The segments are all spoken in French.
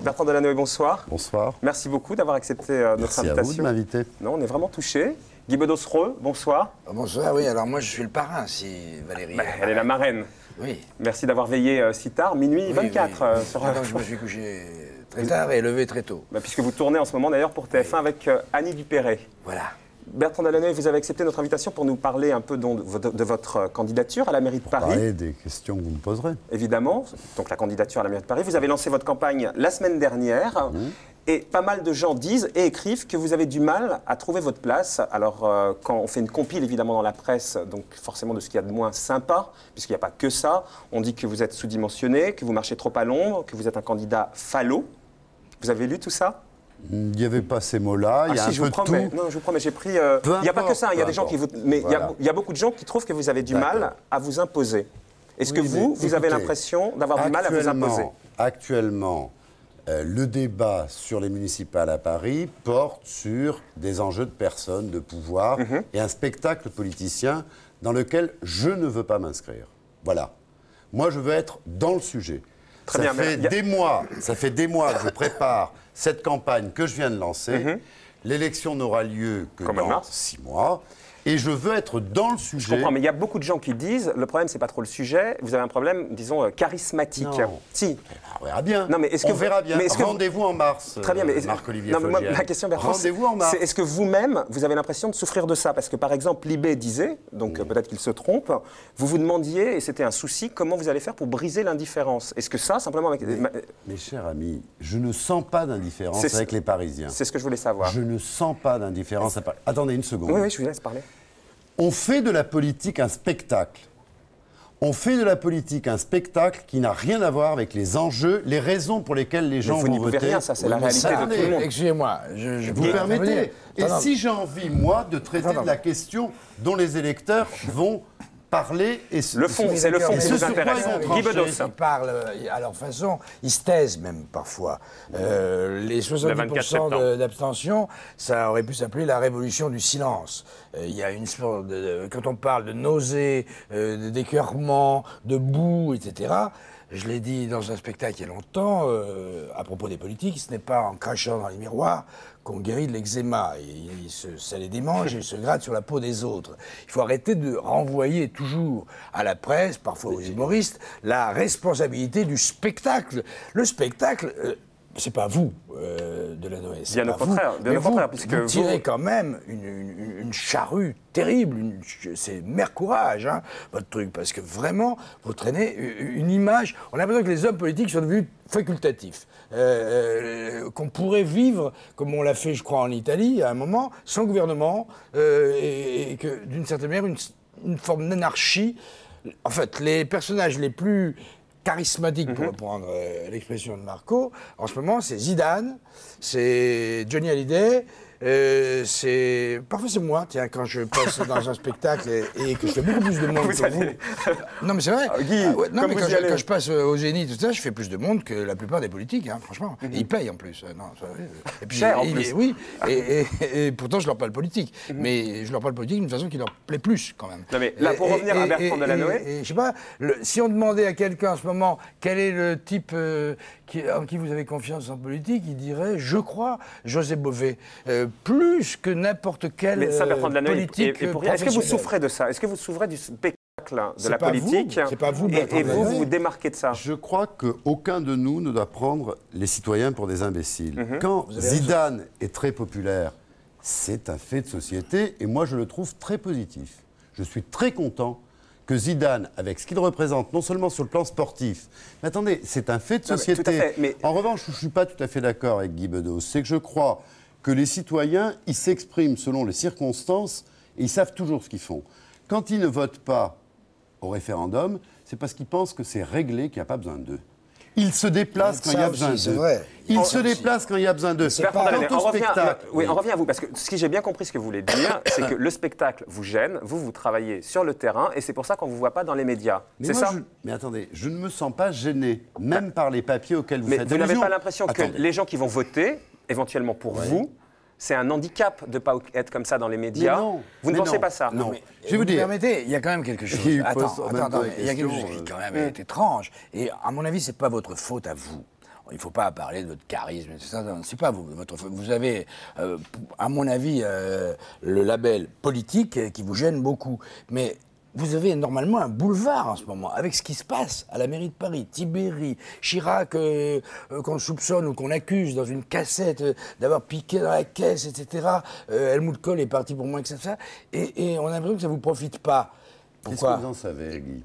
Bertrand Delanoë, bonsoir. Bonsoir. Merci beaucoup d'avoir accepté notre invitation. Merci à vous de m'inviter. Non, on est vraiment touchés. Guy Bedos-Roeux, bonsoir. Bonsoir, oui, alors moi je suis le parrain, si Valérie... Elle est la marraine. Oui. Merci d'avoir veillé si tard, minuit Oui, 24. oui. Je me suis couché très tard et levé très tôt. Puisque vous tournez en ce moment d'ailleurs pour TF1 avec Annie Dupéré. Voilà. Bertrand Delanoë, vous avez accepté notre invitation pour nous parler un peu de votre candidature à la mairie de Paris. Parler des questions que vous me poserez. Évidemment, donc la candidature à la mairie de Paris. Vous avez lancé votre campagne la semaine dernière. Et pas mal de gens disent et écrivent que vous avez du mal à trouver votre place. Alors, quand on fait une compile, évidemment, dans la presse, donc forcément de ce qu'il y a de moins sympa, puisqu'il n'y a pas que ça, on dit que vous êtes sous-dimensionné, que vous marchez trop à l'ombre, que vous êtes un candidat falot. Vous avez lu tout ça? Il n'y avait pas ces mots-là, il y a si, un peu de tout. Non, je vous promets, j'ai pris... Il n'y a pas que ça, il y a des gens qui vous... Mais voilà. Il y a beaucoup de gens qui trouvent que vous avez du mal à vous imposer. Est-ce que vous avez l'impression d'avoir du mal à vous imposer? Actuellement, le débat sur les municipales à Paris porte sur des enjeux de personnes, de pouvoir, et un spectacle politicien dans lequel je ne veux pas m'inscrire. Voilà. Moi, je veux être dans le sujet. Ça fait des mois que je prépare cette campagne que je viens de lancer. L'élection n'aura lieu que dans 6 mois. Et je veux être dans le sujet. Je comprends, mais il y a beaucoup de gens qui disent le problème, c'est pas trop le sujet. Vous avez un problème, disons, charismatique. Non. Si. On verra bien. Non, mais on verra bien. Rendez-vous en mars. Très bien, mais Marc-Olivier ma question, Bertrand, rendez-vous en mars. C'est est-ce que vous-même, vous avez l'impression de souffrir de ça? Parce que, par exemple, Libé disait, donc peut-être qu'il se trompe, vous vous demandiez, et c'était un souci, comment vous allez faire pour briser l'indifférence. Est-ce que ça, simplement... Mes chers amis, je ne sens pas d'indifférence avec les Parisiens. C'est ce que je voulais savoir. Je ne sens pas d'indifférence. Attendez une seconde. Oui, je vous laisse parler. On fait de la politique un spectacle. On fait de la politique un spectacle qui n'a rien à voir avec les enjeux, les raisons pour lesquelles les gens vont voter. Rien, ça, c'est la réalité de tout le monde. Excusez-moi, vous permettez. Et si j'ai envie, moi, de traiter de la question dont les électeurs vont parler et le fond, c'est le fond qui vous intéresse. Guy Bedos. Ils parlent à leur façon, ils se taisent même parfois. Les 70% d'abstention, ça aurait pu s'appeler la révolution du silence. Il y a une sorte de... Quand on parle de nausée, d'écœurement, de boue, etc., je l'ai dit dans un spectacle il y a longtemps, à propos des politiques, ce n'est pas en crachant dans les miroirs qu'on guérit de l'eczéma. Ça les démange et ils se grattent sur la peau des autres. Il faut arrêter de renvoyer toujours à la presse, parfois aux humoristes, la responsabilité du spectacle. Le spectacle... c'est pas vous, Delanoë, c'est pas vous, mais vous tirez quand même une charrue terrible, c'est mère courage, hein, votre truc, parce que vraiment, vous traînez une image, on a l'impression que les hommes politiques sont devenus facultatifs, qu'on pourrait vivre, comme on l'a fait, je crois, en Italie, à un moment, sans gouvernement, et que, d'une certaine manière, une forme d'anarchie. En fait, les personnages les plus charismatique, pour reprendre l'expression de Marco, en ce moment, c'est Zidane, c'est Johnny Hallyday, parfois c'est moi, tiens, quand je passe dans un spectacle et que je fais beaucoup plus de monde que vous. Non, mais c'est vrai. Guy, non, mais quand je passe au Zénith, tout ça, je fais plus de monde que la plupart des politiques, hein, franchement. Et ils payent en plus. Non, et puis, cher en plus. Oui, et pourtant, je leur parle politique. Mais je leur parle politique d'une façon qui leur plaît plus, quand même. Non, mais là, pour revenir à Bertrand Delanoë... Je sais pas, si on demandait à quelqu'un en ce moment quel est le type en qui vous avez confiance en politique, il dirait, je crois, José Bové. Plus que n'importe quel politique professionnel. Est-ce que vous souffrez de ça? Est-ce que vous souffrez du spectacle de la politique? C'est pas vous, et vous vous démarquez de ça? Je crois qu'aucun de nous ne doit prendre les citoyens pour des imbéciles. Quand Zidane est très populaire, c'est un fait de société et moi je le trouve très positif. Je suis très content que Zidane, avec ce qu'il représente, non seulement sur le plan sportif, mais attendez, c'est un fait de société. Tout à fait, mais... En revanche, je ne suis pas tout à fait d'accord avec Guy Bedos. C'est que je crois que les citoyens, ils s'expriment selon les circonstances et ils savent toujours ce qu'ils font. Quand ils ne votent pas au référendum, c'est parce qu'ils pensent que c'est réglé, qu'il n'y a pas besoin d'eux. Ils se déplacent quand il y a besoin d'eux. Ils se déplacent quand il y a besoin d'eux. On revient à vous, parce que si j'ai bien compris ce que vous voulez dire, c'est que le spectacle vous gêne, vous travaillez sur le terrain, et c'est pour ça qu'on ne vous voit pas dans les médias. C'est ça? Mais attendez, je ne me sens pas gêné, même par les papiers auxquels vous faites allusion. Mais vous n'avez pas l'impression que les gens qui vont voter, éventuellement pour vous, c'est un handicap de ne pas être comme ça dans les médias. Vous ne pensez pas ça? Non. Je vais vous dire. Permettez, il y a quand même quelque chose. Attends, il y a quelque chose qui quand même est étrange. Et à mon avis, c'est pas votre faute à vous. il ne faut pas parler de votre charisme, c'est pas vous. Vous avez, à mon avis, le label politique qui vous gêne beaucoup. Mais vous avez normalement un boulevard en ce moment, avec ce qui se passe à la mairie de Paris. Thibéry, Chirac, qu'on soupçonne ou qu'on accuse dans une cassette d'avoir piqué dans la caisse, etc. Helmut Kohl est parti pour moins que ça. Et on a l'impression que ça ne vous profite pas. Pourquoi ? Qu'est-ce que vous en savez, Guy ?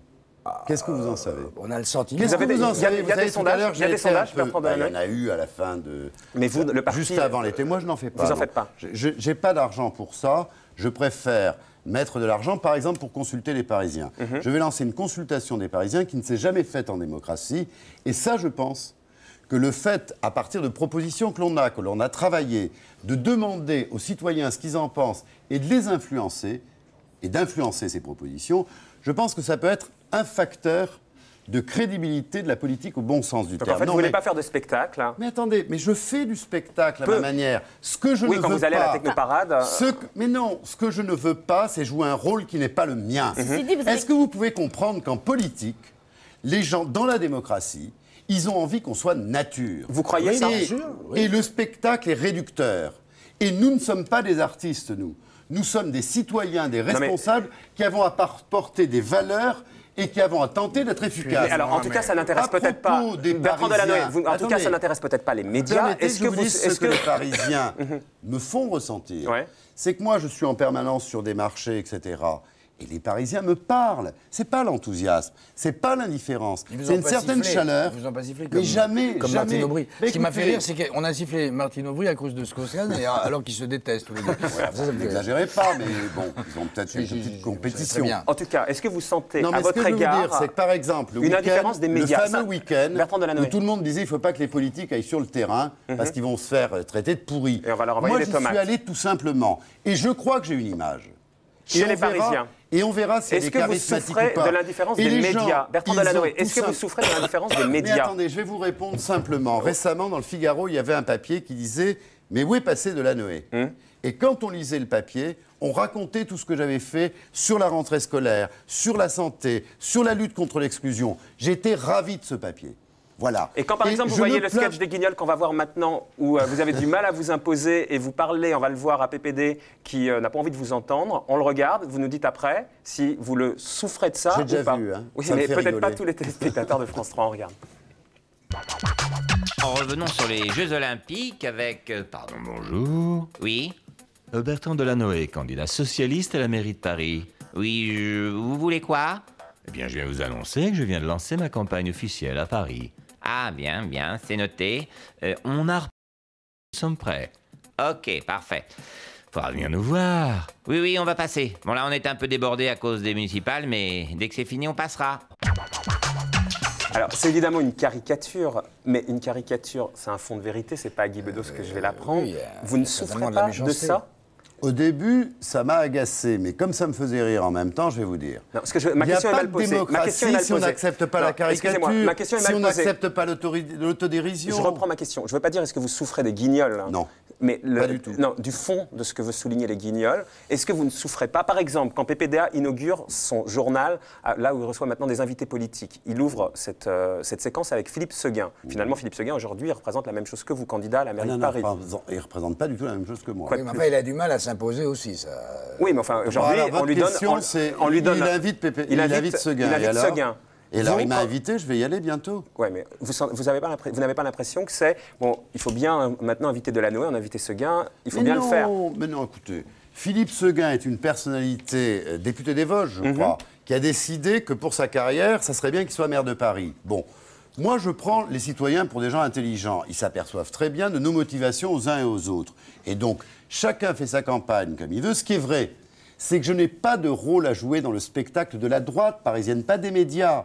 Qu'est-ce que vous en savez ? On a le sentiment... Qu'est-ce que vous en savez ? Il y a des sondages, Bertrand Il y Delanoë. en a eu à la fin de... Mais vous, le parti... Juste avant l'été, moi je n'en fais pas. Vous en faites pas. Je n'ai pas d'argent pour ça. Je préfère mettre de l'argent, par exemple, pour consulter les Parisiens. Je vais lancer une consultation des Parisiens qui ne s'est jamais faite en démocratie. Et ça, je pense que le fait, à partir de propositions que l'on a travaillé, de demander aux citoyens ce qu'ils en pensent et de les influencer, et d'influencer ces propositions, je pense que ça peut être un facteur de crédibilité de la politique au bon sens du terme. En fait, vous ne voulez pas faire de spectacle, hein. Mais attendez, mais je fais du spectacle à ma manière. Ce que je ne veux quand vous allez pas, à la technoparade... Mais non, ce que je ne veux pas, c'est jouer un rôle qui n'est pas le mien. Est-ce que vous pouvez comprendre qu'en politique, les gens, dans la démocratie, ils ont envie qu'on soit nature. Vous croyez ça ? Et le spectacle est réducteur. Et nous ne sommes pas des artistes, nous. Nous sommes des citoyens, des responsables qui avons à porter des valeurs et qui avons à tenter d'être efficaces. Alors, en tout cas, ça n'intéresse peut-être pas. Bertrand Delanoë, en tout cas, ça n'intéresse peut-être pas les médias. Est-ce que les Parisiens me font ressentir, c'est que moi, je suis en permanence sur des marchés, etc. Et les Parisiens me parlent. C'est pas l'enthousiasme, c'est pas l'indifférence, c'est une certaine chaleur. Ils vous ont pas sifflé mais jamais, comme jamais. Martine Aubry. Ce qui m'a fait rire, c'est qu'on a sifflé Martine Aubry à cause de Strauss-Kahn, alors qu'ils se détestent tous les deux. N'exagérez pas, mais bon, ils ont peut-être une petite compétition. En tout cas, est-ce que vous sentez à votre égard... ce que je veux dire, c'est que par exemple, une indifférence des médias, le fameux week-end où tout le monde disait il ne faut pas que les politiques aillent sur le terrain parce qu'ils vont se faire traiter de pourris. Et on va leur envoyer des tomates. Moi, j'y suis allé tout simplement. Et je crois que j'ai une image. Chez les Parisiens. Et on verra si est-ce que vous souffrez de l'indifférence des médias, Bertrand Delanoë, est-ce que vous souffrez de l'indifférence des médias? Mais attendez, je vais vous répondre simplement. Récemment, dans le Figaro, il y avait un papier qui disait « Mais où est passé Delanoë ?» Et quand on lisait le papier, on racontait tout ce que j'avais fait sur la rentrée scolaire, sur la santé, sur la lutte contre l'exclusion. J'étais ravi de ce papier. Voilà. Et quand par exemple vous voyez le sketch des Guignols qu'on va voir maintenant, où vous avez du mal à vous imposer et vous parlez, on va le voir à PPD, qui n'a pas envie de vous entendre, on le regarde, vous nous dites après si vous le souffrez de ça ou pas. J'ai déjà vu, hein. Oui, mais peut-être pas tous les téléspectateurs de France 3, on regarde. Revenons sur les Jeux Olympiques avec... pardon, bonjour. Oui. Bertrand Delanoë, candidat socialiste à la mairie de Paris. Oui, vous voulez quoi? Eh bien, je viens vous annoncer que je viens de lancer ma campagne officielle à Paris. Ah, bien, bien, c'est noté. On a... Nous sommes prêts. Ok, parfait. Faudra venir nous voir. Oui, oui, on va passer. Bon, là, on est un peu débordé à cause des municipales, mais dès que c'est fini, on passera. Alors, c'est évidemment une caricature, mais une caricature, c'est un fond de vérité, c'est pas à Guy Bedos que je vais l'apprendre. Oui, vous ne souffrez pas de ça? Au début, ça m'a agacé, mais comme ça me faisait rire en même temps, je vais vous dire. Non, parce que ma question est mal posée. Ma question est mal posée. Si on n'accepte pas la caricature, ma question est mal si on posée. n'accepte pas l'autodérision. Je reprends ma question. Je ne veux pas dire est-ce que vous souffrez des Guignols. Non. Mais pas du tout. Non, du fond de ce que veut souligner les Guignols, est-ce que vous ne souffrez pas? Par exemple, quand PPDA inaugure son journal, là où il reçoit maintenant des invités politiques, il ouvre cette séquence avec Philippe Séguin. Finalement, Philippe Séguin, aujourd'hui, il représente la même chose que vous, candidat à la mairie de Paris. Il ne représente pas du tout la même chose que moi. Oui, mais enfin, il a du mal à s'imposer aussi, ça. Oui, mais enfin, aujourd'hui, on lui donne... Il invite Séguin. Et alors, il m'a invité, je vais y aller bientôt. Oui, mais vous n'avez pas l'impression que c'est... Bon, il faut bien maintenant inviter Delanoë, on a invité Séguin, il faut bien le faire. Mais non, écoutez, Philippe Séguin est une personnalité, député des Vosges, je crois, qui a décidé que pour sa carrière, ça serait bien qu'il soit maire de Paris. Bon, moi, je prends les citoyens pour des gens intelligents. Ils s'aperçoivent très bien de nos motivations aux uns et aux autres. Et donc, chacun fait sa campagne comme il veut. Ce qui est vrai, c'est que je n'ai pas de rôle à jouer dans le spectacle de la droite parisienne, pas des médias.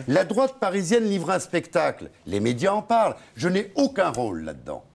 La droite parisienne livre un spectacle. Les médias en parlent. Je n'ai aucun rôle là-dedans.